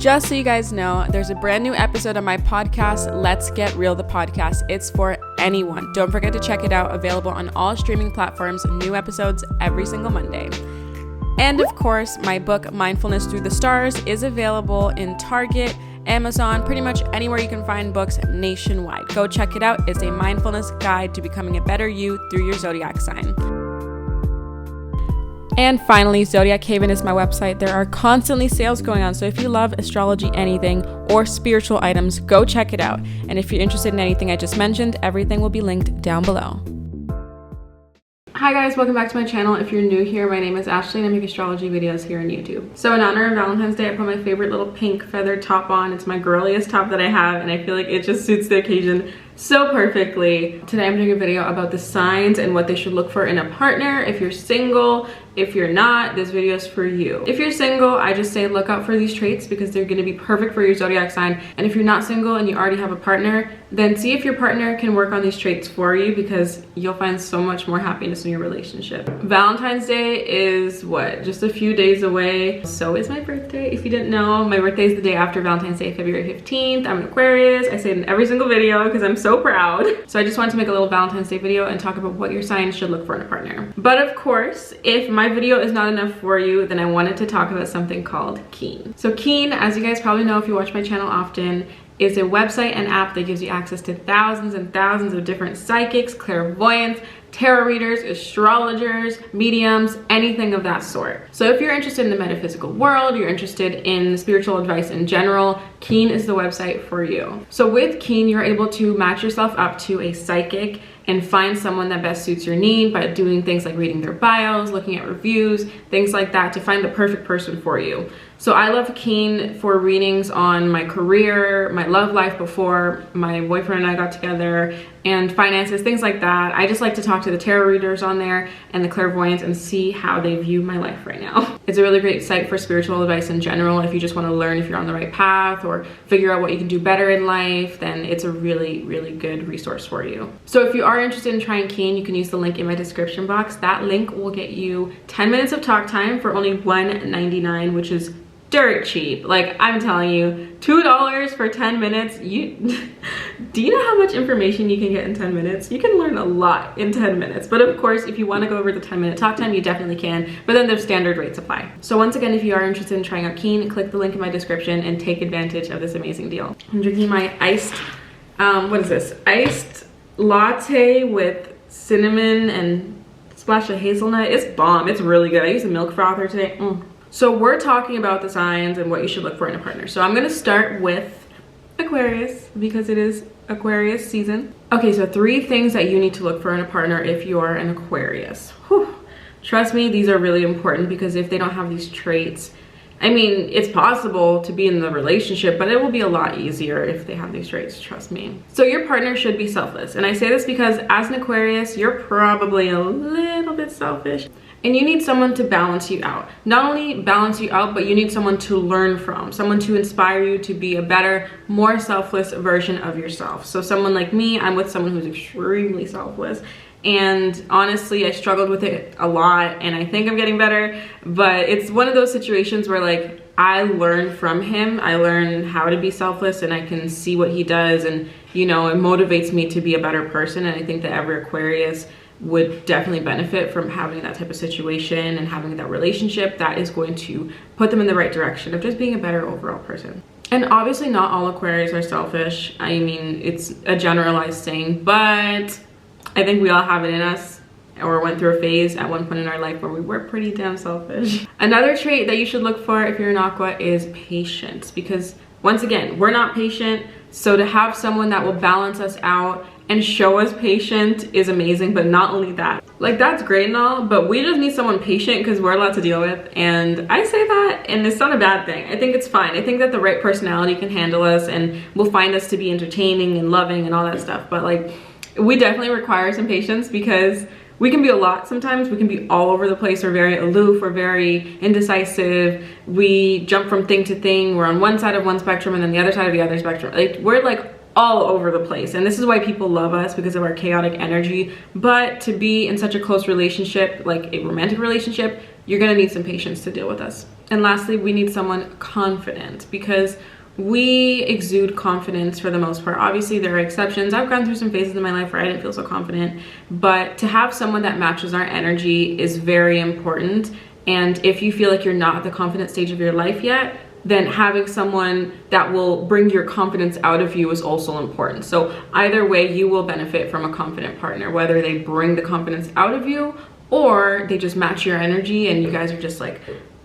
Just so you guys know, there's a brand new episode on my podcast, Let's Get Real, the podcast. It's for anyone. Don't forget to check it out. Available on all streaming platforms. New episodes every single Monday. And of course, my book, Mindfulness Through the Stars, is available in Target, Amazon, pretty much anywhere you can find books nationwide. Go check it out. It's a mindfulness guide to becoming a better you through your zodiac sign. And finally, Zodiac Haven is my website. There are constantly sales going on, so if you love astrology, anything, or spiritual items, go check it out. And if you're interested in anything I just mentioned, everything will be linked down below. Hi guys, welcome back to my channel. If you're new here, my name is Ashley and I make astrology videos here on YouTube. So in honor of Valentine's Day, I put my favorite little pink feathered top on. It's my girliest top that I have and I feel like it just suits the occasion so perfectly. Today I'm doing a video about the signs and what they should look for in a partner. If you're single, if you're not, this video is for you. If you're single, I just say look out for these traits because they're gonna be perfect for your zodiac sign. And if you're not single and you already have a partner, then see if your partner can work on these traits for you because you'll find so much more happiness in your relationship. Valentine's Day is what? Just a few days away. So is my birthday. If you didn't know, my birthday is the day after Valentine's Day, February 15th. I'm an Aquarius. I say it in every single video because I'm so proud. So I just wanted to make a little Valentine's Day video and talk about what your sign should look for in a partner. But of course, if my video is not enough for you, then I wanted to talk about something called Keen. So Keen, as you guys probably know if you watch my channel often, is a website and app that gives you access to thousands and thousands of different psychics, clairvoyants, tarot readers, astrologers, mediums, anything of that sort. So if you're interested in the metaphysical world, you're interested in spiritual advice in general, Keen is the website for you. So with Keen, you're able to match yourself up to a psychic and find someone that best suits your need by doing things like reading their bios, looking at reviews, things like that to find the perfect person for you. So I love Keen for readings on my career, my love life before my boyfriend and I got together, and finances, things like that. I just like to talk to the tarot readers on there and the clairvoyants and see how they view my life right now. It's a really great site for spiritual advice in general. If you just want to learn if you're on the right path or figure out what you can do better in life, then it's a really, really good resource for you. So if you are interested in trying Keen, you can use the link in my description box. That link will get you 10 minutes of talk time for only $1.99, which is dirt cheap. Like, I'm telling you, $2 for 10 minutes. Do you know how much information you can get in 10 minutes? You can learn a lot in 10 minutes. But of course, if you want to go over the 10-minute talk time, you definitely can. But then there's standard rates apply. So once again, if you are interested in trying out Keen, click the link in my description and take advantage of this amazing deal. I'm drinking my iced, what is this? Iced latte with cinnamon and a splash of hazelnut. It's bomb. It's really good. I used a milk frother today. So we're talking about the signs and what you should look for in a partner. So I'm gonna start with Aquarius because it is Aquarius season. Okay, so 3 things that you need to look for in a partner if you are an Aquarius. Whew. Trust me, these are really important because if they don't have these traits, I mean, it's possible to be in the relationship, but it will be a lot easier if they have these traits, trust me. So your partner should be selfless. And I say this because as an Aquarius, you're probably a little bit selfish. And you need someone to balance you out. Not only balance you out, but you need someone to learn from, someone to inspire you to be a better, more selfless version of yourself. So someone like me, I'm with someone who's extremely selfless. And honestly, I struggled with it a lot and I think I'm getting better, but it's one of those situations where like I learn from him. I learn how to be selfless and I can see what he does and you know, it motivates me to be a better person. And I think that every Aquarius would definitely benefit from having that type of situation and having that relationship that is going to put them in the right direction of just being a better overall person. And obviously not all Aquarius are selfish. I mean, it's a generalized thing, but I think we all have it in us or went through a phase at one point in our life where we were pretty damn selfish. Another trait that you should look for if you're an Aqua is patience, because once again, we're not patient. So to have someone that will balance us out and show us patience is amazing. But not only that, like that's great and all, but we just need someone patient because we're a lot to deal with. And I say that and it's not a bad thing. I think it's fine. I think that the right personality can handle us and will find us to be entertaining and loving and all that stuff. But like, we definitely require some patience because we can be a lot sometimes. We can be all over the place. We're very aloof. We're very indecisive. We jump from thing to thing. We're on one side of one spectrum and then the other side of the other spectrum. Like we're like all over the place. And this is why people love us, because of our chaotic energy. But to be in such a close relationship, like a romantic relationship, you're gonna need some patience to deal with us. And lastly, we need someone confident, because we exude confidence for the most part. Obviously there are exceptions. I've gone through some phases in my life where I didn't feel so confident, but to have someone that matches our energy is very important. And if you feel like you're not at the confident stage of your life yet, then having someone that will bring your confidence out of you is also important. So either way, you will benefit from a confident partner, whether they bring the confidence out of you or they just match your energy and you guys are just like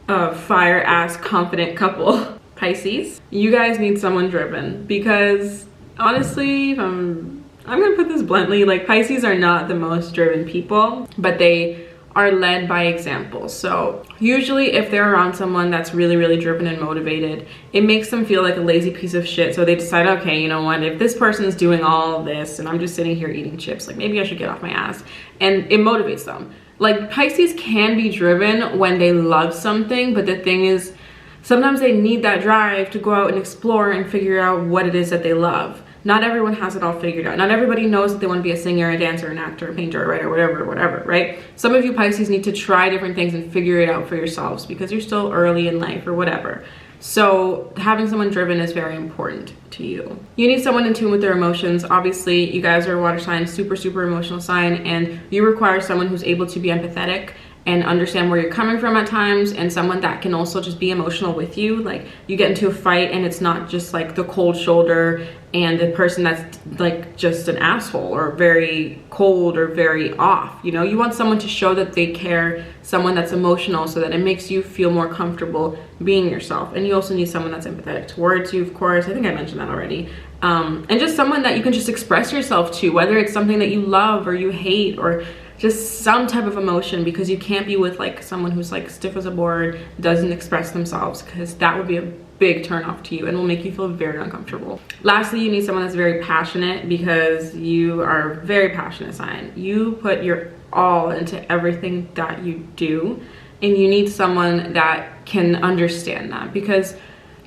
a fire ass confident couple. Pisces, you guys need someone driven, because honestly, I'm gonna put this bluntly, like Pisces are not the most driven people, but they are led by example. So usually if they're around someone that's really, really driven and motivated, it makes them feel like a lazy piece of shit. So they decide, okay, you know what, if this person's doing all of this and I'm just sitting here eating chips, like maybe I should get off my ass. And it motivates them. Like Pisces can be driven when they love something, but the thing is, sometimes they need that drive to go out and explore and figure out what it is that they love. Not everyone has it all figured out. Not everybody knows that they want to be a singer, a dancer, an actor, a painter, a writer, whatever, right? Some of you Pisces need to try different things and figure it out for yourselves because you're still early in life or whatever. So having someone driven is very important to you. You need someone in tune with their emotions. Obviously, you guys are a water sign, super emotional sign, and you require someone who's able to be empathetic and understand where you're coming from at times, and someone that can also just be emotional with you. Like you get into a fight and it's not just like the cold shoulder and the person that's like just an asshole or very cold or very off, you know? You want someone to show that they care, someone that's emotional, so that it makes you feel more comfortable being yourself. And you also need someone that's empathetic towards you, of course. I think I mentioned that already. And just someone that you can just express yourself to, whether it's something that you love or you hate or just some type of emotion, because you can't be with like someone who's like stiff as a board, doesn't express themselves, because that would be a big turn off to you and will make you feel very uncomfortable. Lastly, you need someone that's very passionate, because you are a very passionate sign. You put your all into everything that you do, and you need someone that can understand that, because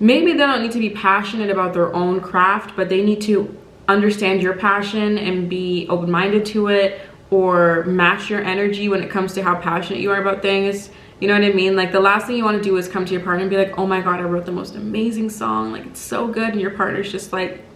maybe they don't need to be passionate about their own craft, but they need to understand your passion and be open-minded to it, or match your energy when it comes to how passionate you are about things. You know what I mean? Like the last thing you want to do is come to your partner and be like, oh my god, I wrote the most amazing song, like it's so good, and your partner's just like,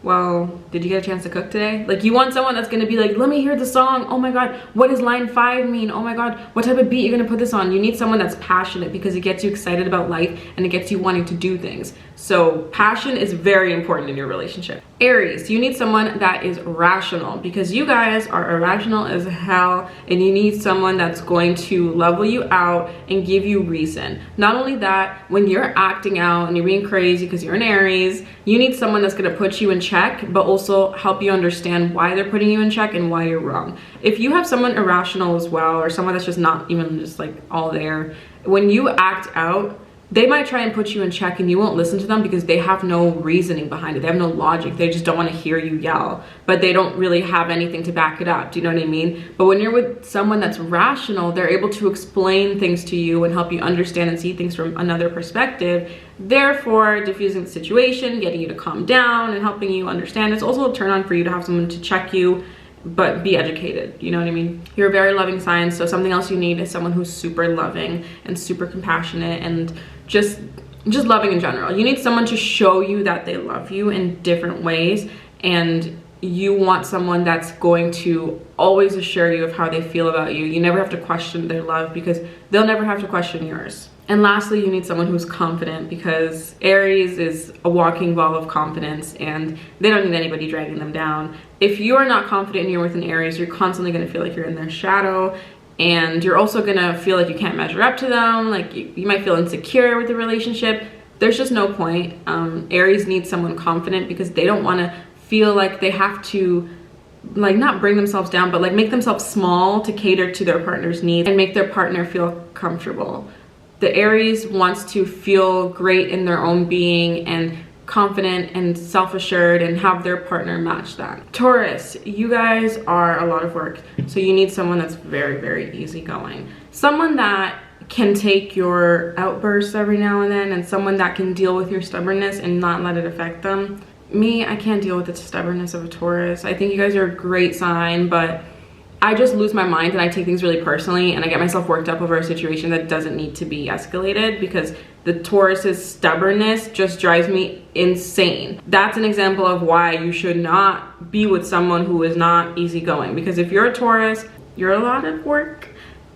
well, did you get a chance to cook today? Like you want someone that's gonna be like, let me hear the song, oh my god, what does line 5 mean, oh my god, what type of beat you're gonna put this on? You need someone that's passionate, because it gets you excited about life and it gets you wanting to do things. So passion is very important in your relationship. Aries, you need someone that is rational, because you guys are irrational as hell, and you need someone that's going to level you out and give you reason. Not only that, when you're acting out and you're being crazy because you're an Aries, you need someone that's going to put you in check, but also help you understand why they're putting you in check and why you're wrong. If you have someone irrational as well, or someone that's just not even just like all there, when you act out, they might try and put you in check and you won't listen to them because they have no reasoning behind it. They have no logic. They just don't want to hear you yell, but they don't really have anything to back it up. Do you know what I mean? But when you're with someone that's rational, they're able to explain things to you and help you understand and see things from another perspective, therefore diffusing the situation, getting you to calm down and helping you understand. It's also a turn on for you to have someone to check you, but be educated. You know what I mean? You're a very loving sign, so something else you need is someone who's super loving and super compassionate and just loving in general. You need someone to show you that they love you in different ways, and you want someone that's going to always assure you of how they feel about you. You never have to question their love, because they'll never have to question yours. And lastly, you need someone who's confident, because Aries is a walking ball of confidence and they don't need anybody dragging them down. If you are not confident and you're with an Aries, you're constantly going to feel like you're in their shadow, and you're also going to feel like you can't measure up to them. Like you might feel insecure with the relationship. There's just no point. Aries needs someone confident, because they don't want to feel like they have to, like, not bring themselves down, but like make themselves small to cater to their partner's needs and make their partner feel comfortable. The Aries wants to feel great in their own being and confident and self-assured and have their partner match that. Taurus, you guys are a lot of work, so you need someone that's very easygoing. Someone that can take your outbursts every now and then, and someone that can deal with your stubbornness and not let it affect them. Me, I can't deal with the stubbornness of a Taurus. I think you guys are a great sign, but I just lose my mind and I take things really personally, and I get myself worked up over a situation that doesn't need to be escalated, because the Taurus's stubbornness just drives me insane. That's an example of why you should not be with someone who is not easygoing, because if you're a Taurus, you're a lot of work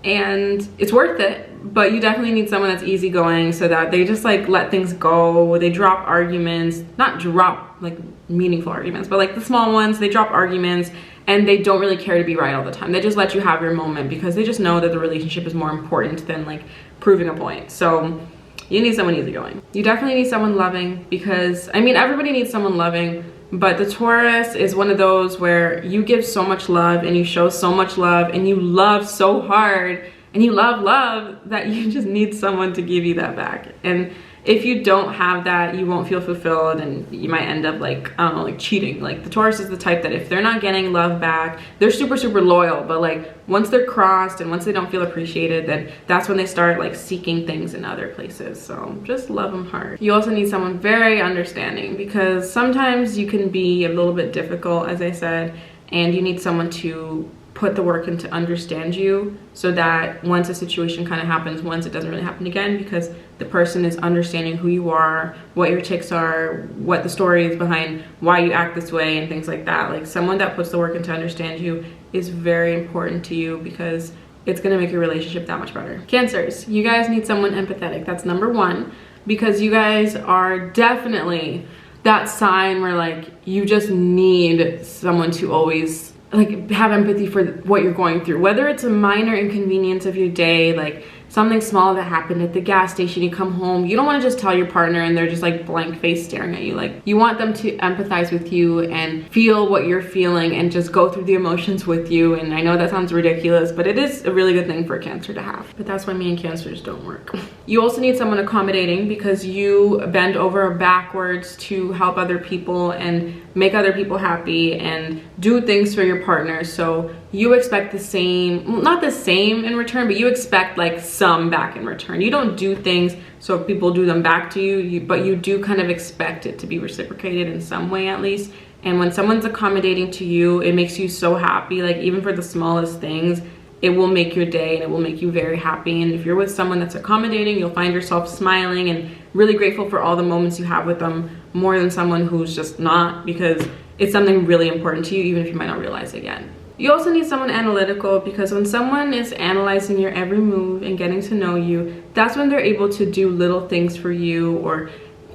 and it's worth it, but you definitely need someone that's easygoing so that they just like let things go. They drop arguments, not drop like meaningful arguments, but like the small ones. They drop arguments and they don't really care to be right all the time. They just let you have your moment because they just know that the relationship is more important than like proving a point. So you need someone easygoing. You definitely need someone loving, because I mean, everybody needs someone loving, but the Taurus is one of those where you give so much love and you show so much love and you love so hard and you love that you just need someone to give you that back. And if you don't have that, you won't feel fulfilled and you might end up like, I don't know, like cheating. Like the Taurus is the type that if they're not getting love back, they're super loyal, but like once they're crossed and once they don't feel appreciated, then that's when they start like seeking things in other places. So just love them hard. You also need someone very understanding, because sometimes you can be a little bit difficult, as I said, and you need someone to put the work in to understand you, so that once a situation kind of happens once, it doesn't really happen again, because the person is understanding who you are, what your tics are, what the story is behind why you act this way and things like that. Like someone that puts the work in to understand you is very important to you, because it's going to make your relationship that much better. Cancers, you guys need someone empathetic. That's number one, because you guys are definitely that sign where like you just need someone to always like have empathy for what you're going through, whether it's a minor inconvenience of your day, like something small that happened at the gas station. You come home, you don't want to just tell your partner and they're just like blank face staring at you. Like you want them to empathize with you and feel what you're feeling and just go through the emotions with you. And I know that sounds ridiculous, but it is a really good thing for a Cancer to have. But that's why me and Cancers don't work. You also need someone accommodating, because you bend over backwards to help other people and make other people happy and do things for your partner. So you expect the same, well, not the same in return, but you expect like some back in return. You don't do things so people do them back to you, but you do kind of expect it to be reciprocated in some way at least. And when someone's accommodating to you, it makes you so happy. Like even for the smallest things, it will make your day and it will make you very happy. And if you're with someone that's accommodating, you'll find yourself smiling and really grateful for all the moments you have with them, more than someone who's just not, because it's something really important to you, even if you might not realize it yet. You also need someone analytical, because when someone is analyzing your every move and getting to know you, that's when they're able to do little things for you, or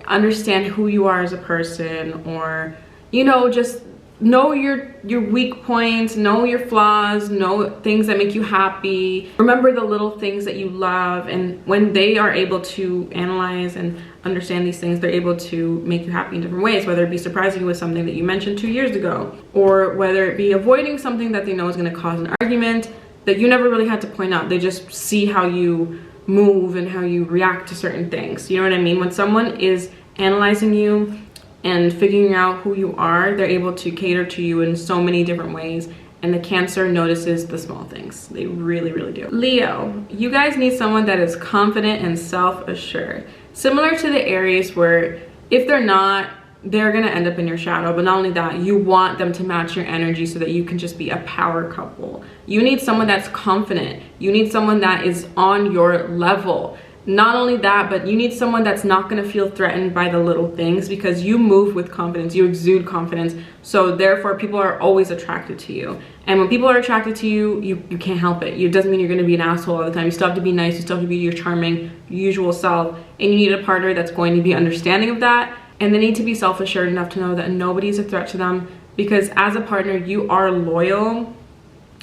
understand who you are as a person, or, you know, just know your weak points, know your flaws, know things that make you happy. Remember the little things that you love. And when they are able to analyze and understand these things, they're able to make you happy in different ways, whether it be surprising you with something that you mentioned 2 years ago, or whether it be avoiding something that they know is going to cause an argument that you never really had to point out. They just see how you move and how you react to certain things. You know what I mean? When someone is analyzing you and figuring out who you are, they're able to cater to you in so many different ways. And the Cancer notices the small things. They really do. Leo, you guys need someone that is confident and self-assured. Similar to the Aries, where if they're not, they're gonna end up in your shadow. But not only that, you want them to match your energy so that you can just be a power couple. You need someone that's confident. You need someone that is on your level. Not only that, but you need someone that's not going to feel threatened by the little things, because you move with confidence, you exude confidence, so therefore people are always attracted to you. And when people are attracted to you, you can't help it. It doesn't mean you're going to be an asshole all the time. You still have to be nice, you still have to be your charming, usual self, and you need a partner that's going to be understanding of that. And they need to be self-assured enough to know that nobody's a threat to them, because as a partner you are loyal,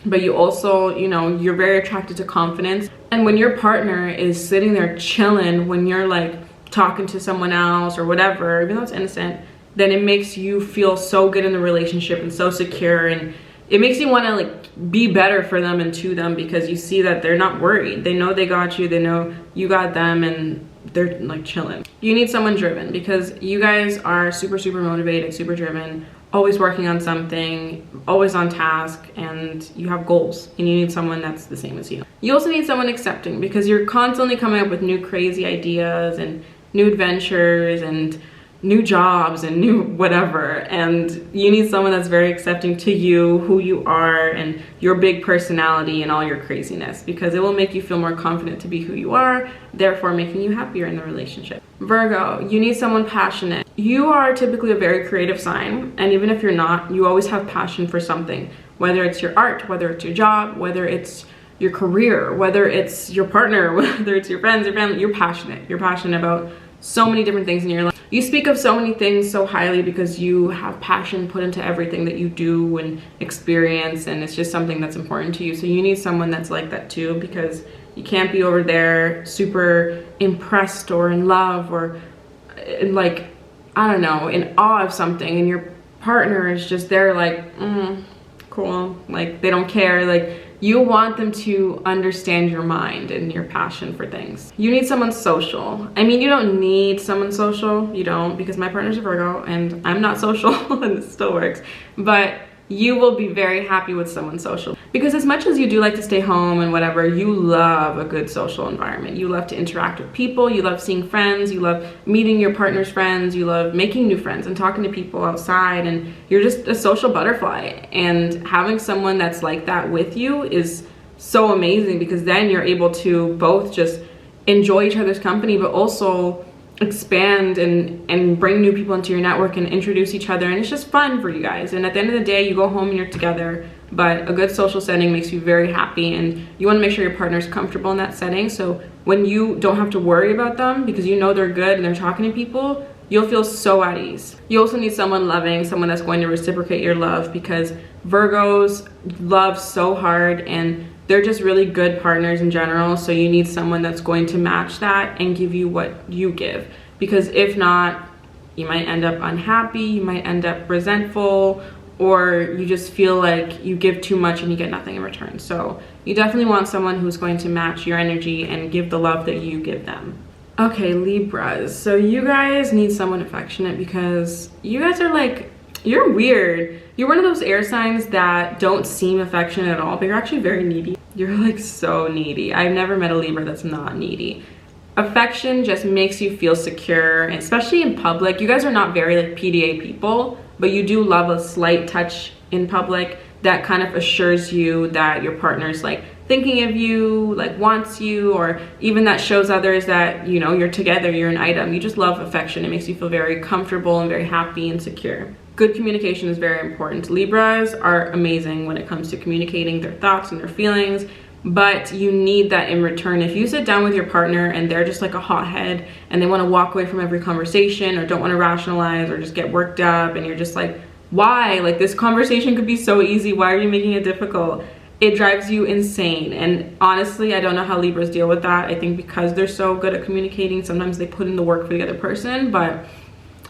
but you also, you know, you're very attracted to confidence. And when your partner is sitting there chilling, when you're like talking to someone else or whatever, even though it's innocent, then it makes you feel so good in the relationship and so secure, and it makes you want to like be better for them and to them, because you see that they're not worried. They know they got you, they know you got them, and they're like chilling. You need someone driven, because you guys are super motivated, super driven, always working on something, always on task, and you have goals, and you need someone that's the same as you. You also need someone accepting, because you're constantly coming up with new crazy ideas and new adventures, and new jobs and new whatever, and you need someone that's very accepting to you, who you are, and your big personality and all your craziness, because it will make you feel more confident to be who you are, therefore making you happier in the relationship. Virgo, you need someone passionate. You are typically a very creative sign, and even if you're not, you always have passion for something, whether it's your art, whether it's your job, whether it's your career, whether it's your partner, whether it's your friends, your family. You're passionate. You're passionate about so many different things in your life. You speak of so many things so highly because you have passion put into everything that you do and experience, and it's just something that's important to you. So you need someone that's like that too, because you can't be over there super impressed or in love or like, I don't know, in awe of something, and your partner is just there like, cool, like they don't care. Like, you want them to understand your mind and your passion for things. You need someone social. I mean, you don't need someone social, you don't, because my partner's a Virgo and I'm not social and it still works. But you will be very happy with someone social, because as much as you do like to stay home and whatever, you love a good social environment. You love to interact with people, you love seeing friends, you love meeting your partner's friends, you love making new friends and talking to people outside, and you're just a social butterfly. And having someone that's like that with you is so amazing, because then you're able to both just enjoy each other's company, but also expand and bring new people into your network and introduce each other, and it's just fun for you guys. And at the end of the day, you go home and you're together, but a good social setting makes you very happy, and you want to make sure your partner's comfortable in that setting. So when you don't have to worry about them because you know they're good and they're talking to people, you'll feel so at ease. You also need someone loving, someone that's going to reciprocate your love, because Virgos love so hard and they're just really good partners in general. So you need someone that's going to match that and give you what you give, because if not, you might end up unhappy, you might end up resentful, or you just feel like you give too much and you get nothing in return. So you definitely want someone who's going to match your energy and give the love that you give them. Okay, Libras. So you guys need someone affectionate, because you guys are like, you're weird. You're one of those air signs that don't seem affectionate at all, but you're actually very needy. You're like so needy. I've never met a Libra that's not needy. Affection just makes you feel secure, and especially in public. You guys are not very like PDA people, but you do love a slight touch in public that kind of assures you that your partner's like thinking of you, like wants you, or even that shows others that, you know, you're together, you're an item. You just love affection. It makes you feel very comfortable and very happy and secure. Good communication is very important. Libras are amazing when it comes to communicating their thoughts and their feelings, but you need that in return. If you sit down with your partner and they're just like a hothead and they want to walk away from every conversation, or don't want to rationalize, or just get worked up, and you're just like, why? Like, this conversation could be so easy. Why are you making it difficult? It drives you insane. And honestly, I don't know how Libras deal with that. I think because they're so good at communicating, sometimes they put in the work for the other person, but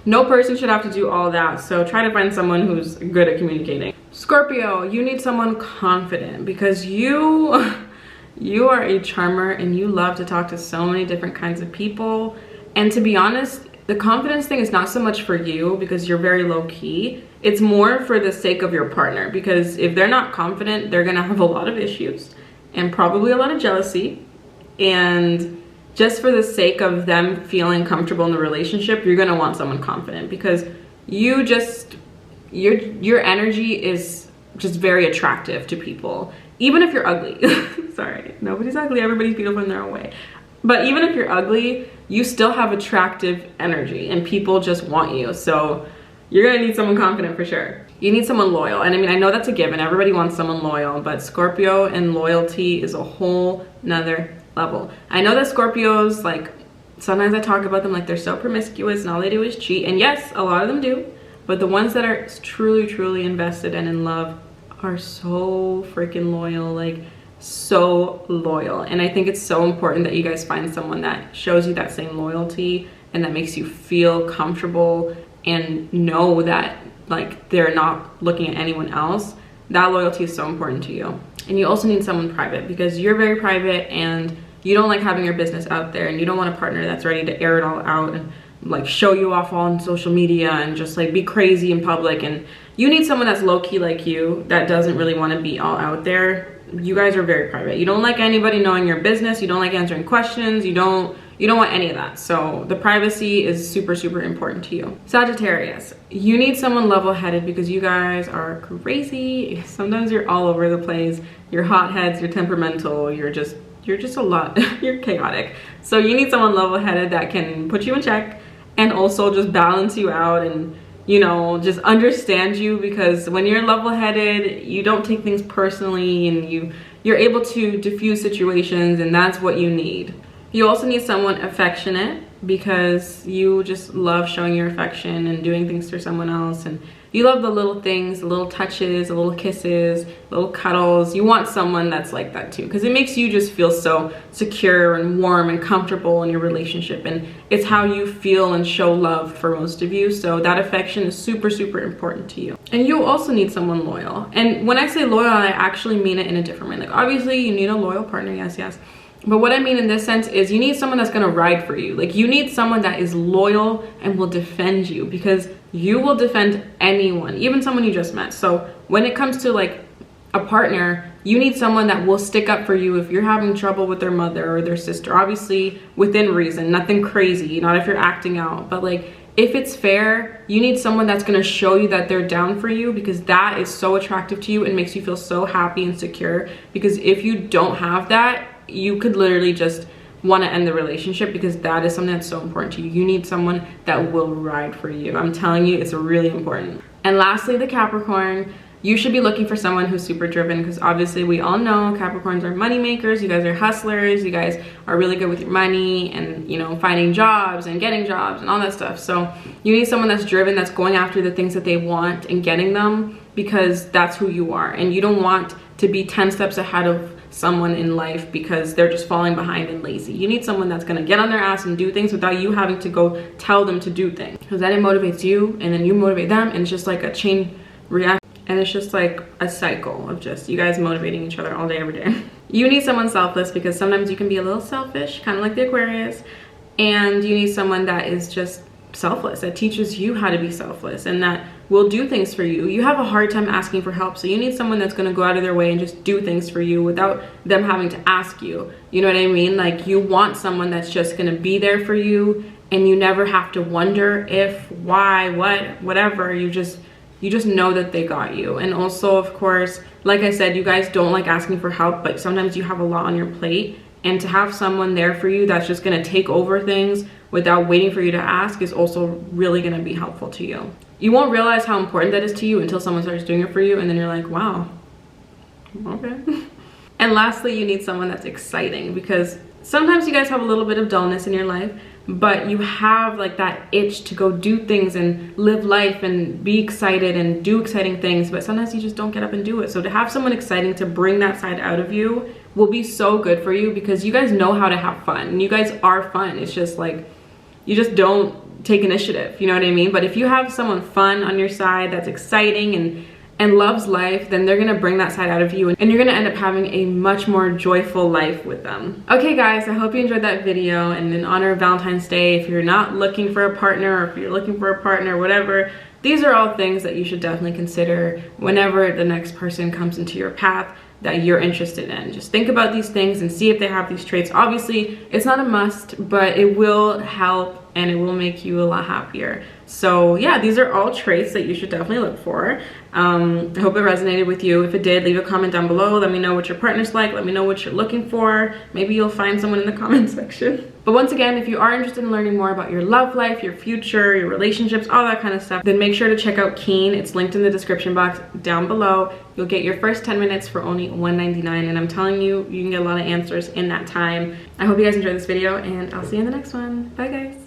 no person should have to do all that. So try to find someone who's good at communicating. Scorpio, you need someone confident, because you are a charmer and you love to talk to so many different kinds of people. And to be honest, the confidence thing is not so much for you because you're very low key. It's more for the sake of your partner, because if they're not confident, they're gonna have a lot of issues and probably a lot of jealousy. And just for the sake of them feeling comfortable in the relationship, you're gonna want someone confident, because you just, your energy is just very attractive to people, even if you're ugly. Sorry, nobody's ugly, everybody's beautiful in their own way. But even if you're ugly, you still have attractive energy and people just want you. So you're gonna need someone confident for sure. You need someone loyal. And I mean, I know that's a given. Everybody wants someone loyal, but Scorpio and loyalty is a whole nother level. I know that Scorpios, like, sometimes I talk about them like they're so promiscuous and all they do is cheat. And yes, a lot of them do. But the ones that are truly, truly invested and in love are so freaking loyal. Like, so loyal. And I think it's so important that you guys find someone that shows you that same loyalty and that makes you feel comfortable and know that like they're not looking at anyone else. That loyalty is so important to you. And you also need someone private, because you're very private and you don't like having your business out there, and you don't want a partner that's ready to air it all out and like show you off on social media and just like be crazy in public. And you need someone that's low-key like you, that doesn't really want to be all out there. You guys are very private. You don't like anybody knowing your business. You don't like answering questions. You don't You don't want any of that. So the privacy is super, super important to you. Sagittarius, you need someone level-headed because you guys are crazy. Sometimes you're all over the place. You're hotheads, you're temperamental, you're just a lot. You're chaotic. So you need someone level-headed that can put you in check and also just balance you out and, you know, just understand you, because when you're level-headed, you don't take things personally and you're able to diffuse situations, and that's what you need. You also need someone affectionate because you just love showing your affection and doing things for someone else, and you love the little things, the little touches, the little kisses, little cuddles. You want someone that's like that too, because it makes you just feel so secure and warm and comfortable in your relationship, and it's how you feel and show love for most of you. So that affection is super, super important to you. And you also need someone loyal. And when I say loyal, I actually mean it in a different way. Like, obviously you need a loyal partner, yes. But what I mean in this sense is you need someone that's gonna ride for you. Like, you need someone that is loyal and will defend you, because you will defend anyone, even someone you just met. So when it comes to like a partner, you need someone that will stick up for you if you're having trouble with their mother or their sister. Obviously within reason, nothing crazy, not if you're acting out, but like if it's fair, you need someone that's gonna show you that they're down for you, because that is so attractive to you and makes you feel so happy and secure. Because if you don't have that, you could literally just want to end the relationship, because that is something that's so important to you. You need someone that will ride for you. I'm telling you, it's really important. And lastly, the Capricorn, you should be looking for someone who's super driven, because obviously we all know Capricorns are money makers. You guys are hustlers. You guys are really good with your money and, you know, finding jobs and getting jobs and all that stuff. So you need someone that's driven, that's going after the things that they want and getting them, because that's who you are. And you don't want to be 10 steps ahead of someone in life because they're just falling behind and lazy. You need someone that's gonna get on their ass and do things without you having to go tell them to do things, because then it motivates you and then you motivate them, and it's just like a chain reaction, and it's just like a cycle of just you guys motivating each other all day, every day. You need someone selfless, because sometimes you can be a little selfish, kind of like the Aquarius, and you need someone that is just selfless, that teaches you how to be selfless and that will do things for you. You have a hard time asking for help, so you need someone that's going to go out of their way and just do things for you without them having to ask you. You know what I mean? Like, you want someone that's just going to be there for you, and you never have to wonder if, why, what, whatever. You just know that they got you. And also, of course, like I said, you guys don't like asking for help, but sometimes you have a lot on your plate, and to have someone there for you that's just going to take over things without waiting for you to ask is also really going to be helpful to you. You won't realize how important that is to you until someone starts doing it for you, and then you're like, wow, okay. And lastly, you need someone that's exciting, because sometimes you guys have a little bit of dullness in your life, but you have like that itch to go do things and live life and be excited and do exciting things, but sometimes you just don't get up and do it. So to have someone exciting to bring that side out of you will be so good for you, because you guys know how to have fun and you guys are fun. It's just like, you just don't take initiative, you know what I mean? But if you have someone fun on your side that's exciting and loves life, then they're gonna bring that side out of you, and you're gonna end up having a much more joyful life with them. Okay guys, I hope you enjoyed that video, and in honor of Valentine's Day, if you're not looking for a partner, or if you're looking for a partner, whatever, these are all things that you should definitely consider whenever the next person comes into your path that you're interested in. Just think about these things and see if they have these traits. Obviously, it's not a must, but it will help and it will make you a lot happier. So yeah, these are all traits that you should definitely look for. I hope it resonated with you. If it did, leave a comment down below. Let me know what your partner's like. Let me know what you're looking for. Maybe you'll find someone in the comment section. But once again, if you are interested in learning more about your love life, your future, your relationships, all that kind of stuff, then make sure to check out Keen. It's linked in the description box down below. You'll get your first 10 minutes for only $1.99, and I'm telling you, you can get a lot of answers in that time. I hope you guys enjoyed this video, and I'll see you in the next one. Bye guys.